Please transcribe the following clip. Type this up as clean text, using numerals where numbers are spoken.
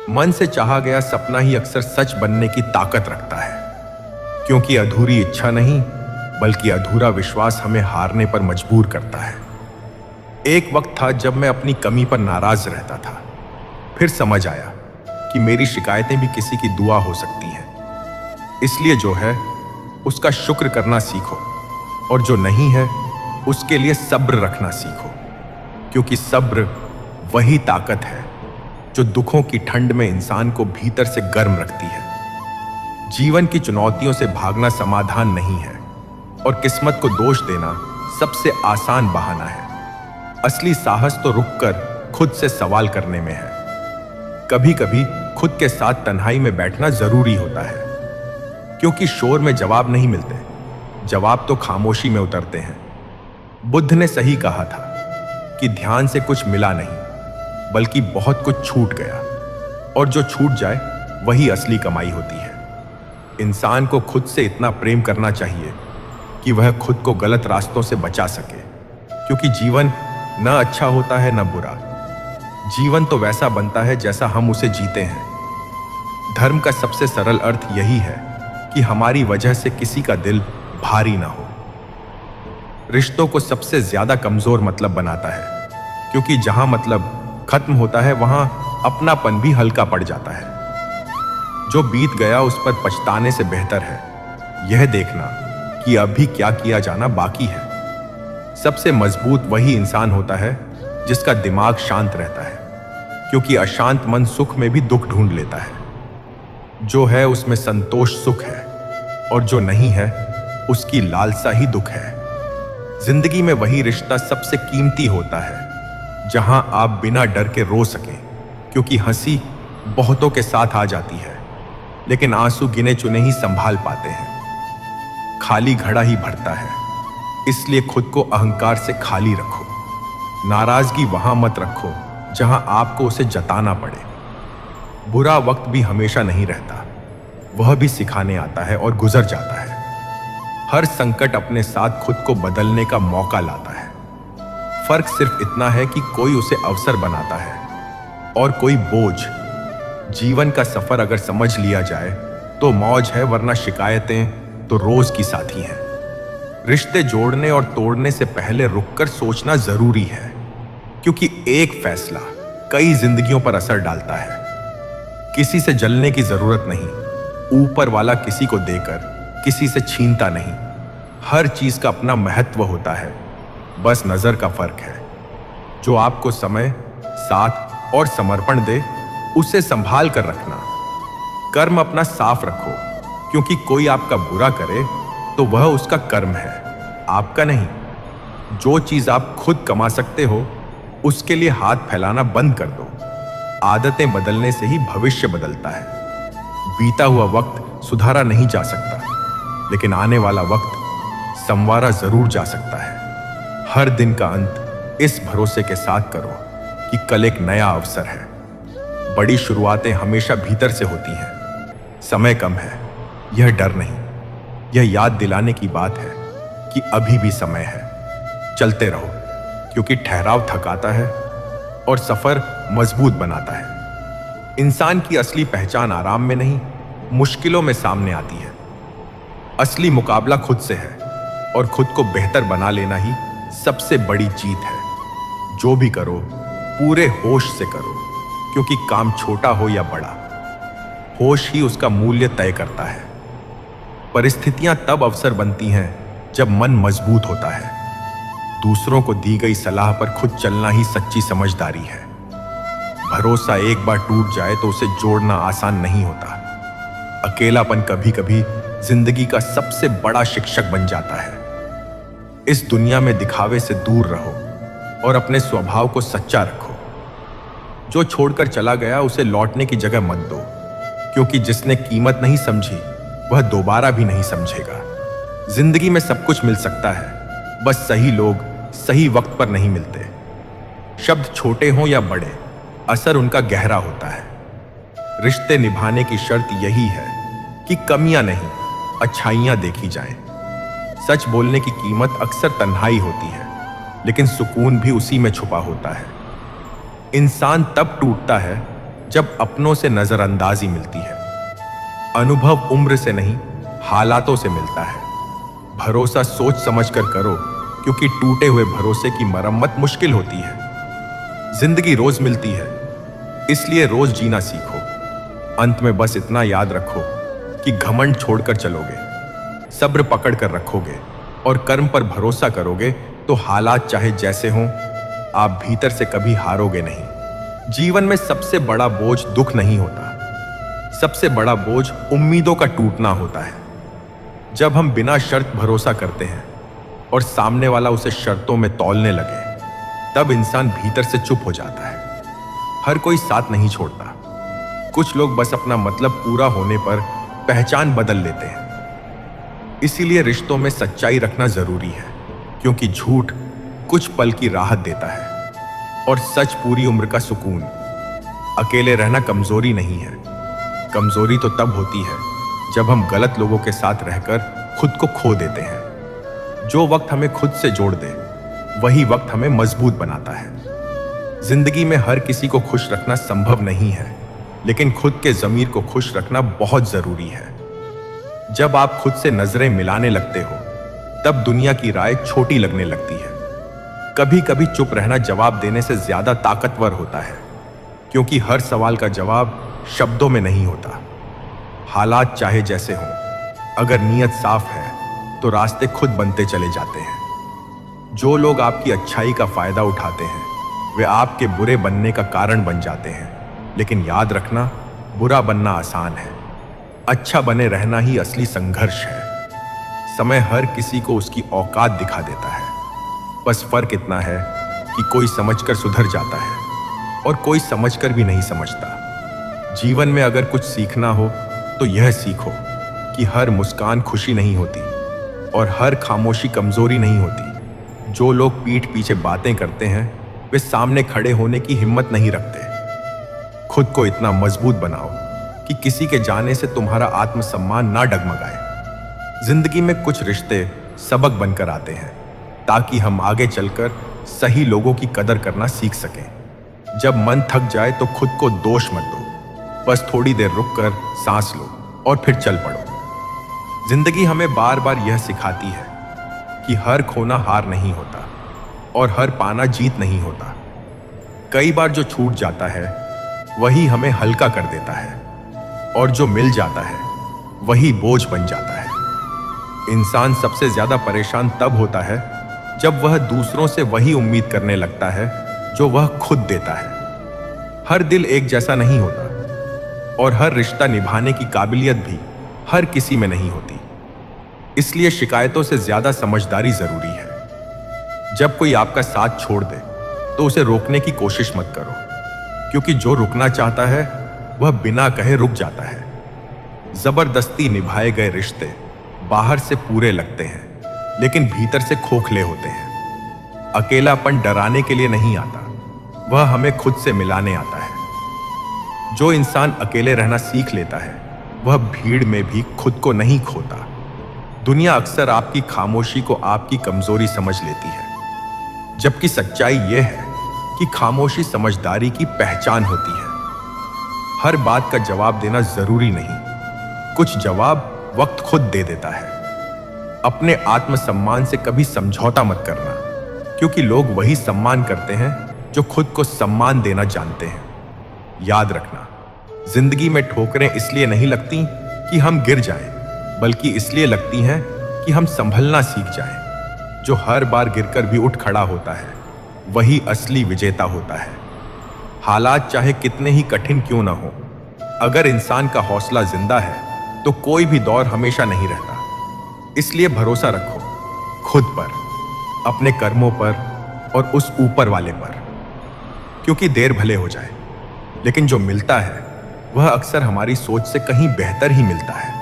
मन से चाहा गया सपना ही अक्सर सच बनने की ताकत रखता है, क्योंकि अधूरी इच्छा नहीं बल्कि अधूरा विश्वास हमें हारने पर मजबूर करता है। एक वक्त था जब मैं अपनी कमी पर नाराज रहता था। फिर समझ आया कि मेरी शिकायतें भी किसी की दुआ हो सकती हैं। इसलिए जो है उसका शुक्र करना सीखो और जो नहीं है उसके लिए सब्र रखना सीखो, क्योंकि सब्र वही ताकत है जो दुखों की ठंड में इंसान को भीतर से गर्म रखती है। जीवन की चुनौतियों से भागना समाधान नहीं है और किस्मत को दोष देना सबसे आसान बहाना है। असली साहस तो रुककर खुद से सवाल करने में है। कभी कभी खुद के साथ तन्हाई में बैठना जरूरी होता है, क्योंकि शोर में जवाब नहीं मिलते, जवाब तो खामोशी में उतरते हैं। बुद्ध ने सही कहा था कि ध्यान से कुछ मिला नहीं बल्कि बहुत कुछ छूट गया, और जो छूट जाए वही असली कमाई होती है। इंसान को खुद से इतना प्रेम करना चाहिए कि वह खुद को गलत रास्तों से बचा सके, क्योंकि जीवन न अच्छा होता है न बुरा। जीवन तो वैसा बनता है जैसा हम उसे जीते हैं। धर्म का सबसे सरल अर्थ यही है कि हमारी वजह से किसी का दिल भारी ना हो। रिश्तों को सबसे ज्यादा कमजोर मतलब बनाता है, क्योंकि जहां मतलब खत्म होता है वहां अपनापन भी हल्का पड़ जाता है। जो बीत गया उस पर पछताने से बेहतर है यह देखना कि अभी क्या किया जाना बाकी है। सबसे मजबूत वही इंसान होता है जिसका दिमाग शांत रहता है, क्योंकि अशांत मन सुख में भी दुख ढूंढ लेता है। जो है उसमें संतोष सुख है, और जो नहीं है उसकी लालसा ही दुख है। जिंदगी में वही रिश्ता सबसे कीमती होता है जहां आप बिना डर के रो सकें, क्योंकि हंसी बहुतों के साथ आ जाती है लेकिन आंसू गिने चुने ही संभाल पाते हैं। खाली घड़ा ही भरता है, इसलिए खुद को अहंकार से खाली रखो। नाराजगी वहां मत रखो जहां आपको उसे जताना पड़े। बुरा वक्त भी हमेशा नहीं रहता, वह भी सिखाने आता है और गुजर जाता है। हर संकट अपने साथ खुद को बदलने का मौका लाता है। फर्क सिर्फ इतना है कि कोई उसे अवसर बनाता है और कोई बोझ। जीवन का सफर अगर समझ लिया जाए तो मौज है, वरना शिकायतें तो रोज की साथी हैं। रिश्ते जोड़ने और तोड़ने से पहले रुककर सोचना जरूरी है, क्योंकि एक फैसला कई जिंदगियों पर असर डालता है। किसी से जलने की जरूरत नहीं, ऊपर वाला किसी को देकर किसी से छीनता नहीं। हर चीज का अपना महत्व होता है, बस नजर का फर्क है। जो आपको समय, साथ और समर्पण दे उसे संभाल कर रखना। कर्म अपना साफ रखो, क्योंकि कोई आपका बुरा करे तो वह उसका कर्म है, आपका नहीं। जो चीज आप खुद कमा सकते हो उसके लिए हाथ फैलाना बंद कर दो। आदतें बदलने से ही भविष्य बदलता है। बीता हुआ वक्त सुधारा नहीं जा सकता, लेकिन आने वाला वक्त संवारा जरूर जा सकता है। हर दिन का अंत इस भरोसे के साथ करो कि कल एक नया अवसर है। बड़ी शुरुआतें हमेशा भीतर से होती हैं। समय कम है, यह डर नहीं, यह याद दिलाने की बात है कि अभी भी समय है। चलते रहो, क्योंकि ठहराव थकाता है और सफर मजबूत बनाता है। इंसान की असली पहचान आराम में नहीं, मुश्किलों में सामने आती है। असली मुकाबला खुद से है, और खुद को बेहतर बना लेना ही सबसे बड़ी जीत है। जो भी करो पूरे होश से करो, क्योंकि काम छोटा हो या बड़ा, होश ही उसका मूल्य तय करता है। परिस्थितियां तब अवसर बनती हैं जब मन मजबूत होता है। दूसरों को दी गई सलाह पर खुद चलना ही सच्ची समझदारी है। भरोसा एक बार टूट जाए तो उसे जोड़ना आसान नहीं होता। अकेलापन कभी कभी जिंदगी का सबसे बड़ा शिक्षक बन जाता है। इस दुनिया में दिखावे से दूर रहो और अपने स्वभाव को सच्चा रखो। जो छोड़कर चला गया उसे लौटने की जगह मत दो, क्योंकि जिसने कीमत नहीं समझी वह दोबारा भी नहीं समझेगा। जिंदगी में सब कुछ मिल सकता है, बस सही लोग सही वक्त पर नहीं मिलते। शब्द छोटे हों या बड़े, असर उनका गहरा होता है। रिश्ते निभाने की शर्त यही है कि कमियां नहीं, अच्छाइयां देखी जाएं। सच बोलने की कीमत अक्सर तन्हाई होती है, लेकिन सुकून भी उसी में छुपा होता है। इंसान तब टूटता है जब अपनों से नजरअंदाजी मिलती है। अनुभव उम्र से नहीं, हालातों से मिलता है। भरोसा सोच समझ कर करो, क्योंकि टूटे हुए भरोसे की मरम्मत मुश्किल होती है। जिंदगी रोज मिलती है, इसलिए रोज जीना सीखो। अंत में बस इतना याद रखो कि घमंड छोड़कर चलोगे, सब्र पकड़ कर रखोगे और कर्म पर भरोसा करोगे तो हालात चाहे जैसे हों, आप भीतर से कभी हारोगे नहीं। जीवन में सबसे बड़ा बोझ दुख नहीं होता, सबसे बड़ा बोझ उम्मीदों का टूटना होता है। जब हम बिना शर्त भरोसा करते हैं और सामने वाला उसे शर्तों में तौलने लगे, तब इंसान भीतर से चुप हो जाता है। हर कोई साथ नहीं छोड़ता। कुछ लोग बस अपना मतलब पूरा होने पर पहचान बदल लेते हैं। इसीलिए रिश्तों में सच्चाई रखना जरूरी है, क्योंकि झूठ कुछ पल की राहत देता है और सच पूरी उम्र का सुकून। अकेले रहना कमजोरी नहीं है, कमजोरी तो तब होती है जब हम गलत लोगों के साथ रहकर खुद को खो देते हैं। जो वक्त हमें खुद से जोड़ दे, वही वक्त हमें मजबूत बनाता है। जिंदगी में हर किसी को खुश रखना संभव नहीं है, लेकिन खुद के ज़मीर को खुश रखना बहुत जरूरी है। जब आप खुद से नजरें मिलाने लगते हो, तब दुनिया की राय छोटी लगने लगती है। कभी कभी चुप रहना जवाब देने से ज्यादा ताकतवर होता है, क्योंकि हर सवाल का जवाब शब्दों में नहीं होता। हालात चाहे जैसे हों, अगर नीयत साफ है तो रास्ते खुद बनते चले जाते हैं। जो लोग आपकी अच्छाई का फायदा उठाते हैं, वे आपके बुरे बनने का कारण बन जाते हैं। लेकिन याद रखना, बुरा बनना आसान है, अच्छा बने रहना ही असली संघर्ष है। समय हर किसी को उसकी औकात दिखा देता है, बस फर्क इतना है कि कोई समझकर सुधर जाता है और कोई समझकर भी नहीं समझता। जीवन में अगर कुछ सीखना हो तो यह सीखो कि हर मुस्कान खुशी नहीं होती और हर खामोशी कमजोरी नहीं होती। जो लोग पीठ पीछे बातें करते हैं, वे सामने खड़े होने की हिम्मत नहीं रखते। खुद को इतना मजबूत बनाओ कि किसी के जाने से तुम्हारा आत्मसम्मान ना डगमगाए। जिंदगी में कुछ रिश्ते सबक बनकर आते हैं, ताकि हम आगे चलकर सही लोगों की कदर करना सीख सकें। जब मन थक जाए तो खुद को दोष मत दो, बस थोड़ी देर रुककर सांस लो और फिर चल पड़ो। जिंदगी हमें बार बार यह सिखाती है कि हर खोना हार नहीं होता और हर पाना जीत नहीं होता। कई बार जो छूट जाता है वही हमें हल्का कर देता है, और जो मिल जाता है वही बोझ बन जाता है। इंसान सबसे ज्यादा परेशान तब होता है जब वह दूसरों से वही उम्मीद करने लगता है जो वह खुद देता है। हर दिल एक जैसा नहीं होता और हर रिश्ता निभाने की काबिलियत भी हर किसी में नहीं होती। इसलिए शिकायतों से ज्यादा समझदारी जरूरी है। जब कोई आपका साथ छोड़ दे तो उसे रोकने की कोशिश मत करो, क्योंकि जो रुकना चाहता है वह बिना कहे रुक जाता है। जबरदस्ती निभाए गए रिश्ते बाहर से पूरे लगते हैं, लेकिन भीतर से खोखले होते हैं। अकेलापन डराने के लिए नहीं आता, वह हमें खुद से मिलाने आता है। जो इंसान अकेले रहना सीख लेता है, वह भीड़ में भी खुद को नहीं खोता। दुनिया अक्सर आपकी खामोशी को आपकी कमजोरी समझ लेती है, जबकि सच्चाई यह है कि खामोशी समझदारी की पहचान होती है। हर बात का जवाब देना जरूरी नहीं, कुछ जवाब वक्त खुद दे देता है। अपने आत्मसम्मान से कभी समझौता मत करना, क्योंकि लोग वही सम्मान करते हैं जो खुद को सम्मान देना जानते हैं। याद रखना, जिंदगी में ठोकरें इसलिए नहीं लगती कि हम गिर जाएं, बल्कि इसलिए लगती हैं कि हम संभलना सीख जाएं। जो हर बार गिरकर भी उठ खड़ा होता है, वही असली विजेता होता है। हालात चाहे कितने ही कठिन क्यों ना हो, अगर इंसान का हौसला जिंदा है तो कोई भी दौर हमेशा नहीं रहता। इसलिए भरोसा रखो खुद पर, अपने कर्मों पर और उस ऊपर वाले पर, क्योंकि देर भले हो जाए, लेकिन जो मिलता है वह अक्सर हमारी सोच से कहीं बेहतर ही मिलता है।